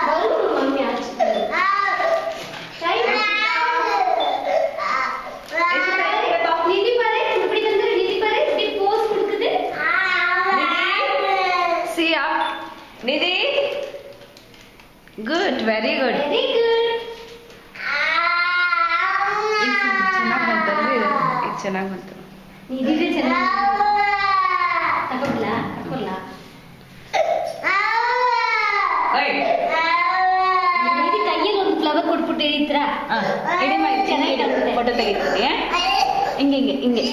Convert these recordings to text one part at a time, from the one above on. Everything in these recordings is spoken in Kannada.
मम्मी आज नीति पारे இப்படி வந்து नीति पारे இப்படி போஸ் கொடுக்குது see up Nidhi good very good ಚೆನ್ನಾಗಿ ಬಂತು ನಿಧಿದೆ ಚೆನ್ನಾಗಿ ತಗೊಳ್ಳ ನಿಧಿ ಕೈಯಲ್ಲಿ ಒಂದು ಫ್ಲವರ್ ಕೊಟ್ಬಿಟ್ಟು ಹಿಡಿತ್ರ ಹಿಡಿಮ ಚೆನ್ನಾಗಿ ಫೋಟೋ ತೆಗಿತೀನಿ ಹಿಂಗೆ ಹಿಂಗೆ ಹಿಂಗೆ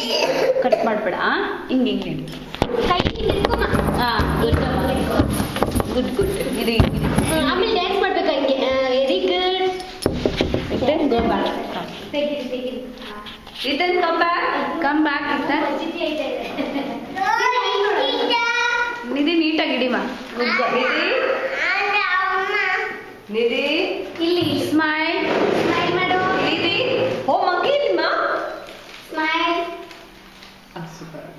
ಕಟ್ ಮಾಡ್ಬೇಡ ಹಿಂಗೆ ಹಿಂಗೆ ಹಿಡಿ ಕೈ ಹಿಡ್ಕೊಮ್ಮ ಗುಡ್ ಗುಡ್ ಗುಡ್ ಹಿಡಿ ಆಮೇಲೆ ಡ್ಯಾನ್ಸ್ ಮಾಡ್ಬೇಕು ಹಂಗೆ very good then go back ತೆಗಿರಿ Ethan come back Ethan Nidhi ನೀಟಾಗಿ ಹಿಡಿಮ ಗುಡ್ Nidhi ಇಲ್ಲಿ ಸ್ಮೈಲ್ ಮಾಡು Nidhi ಓ ಮಂಕಿ ನಿಮ್ಮ ಸ್ಮೈಲ್ ಸೂಪರ್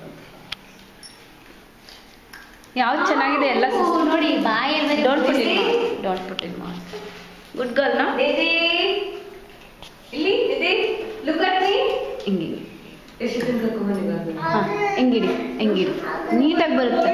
ಯಾವ್ದು ಚೆನ್ನಾಗಿದೆ ಎಲ್ಲ ನೋಡಿ boy don't put in good girl ನಾ Nidhi ಇಲ್ಲಿ Nidhi look at me ಹಿಂಗೆ ಹಿಂಗಿಡಿ ಹಿಂಗಿಡಿ ನೀಟಾಗಿ ಬರುತ್ತೆ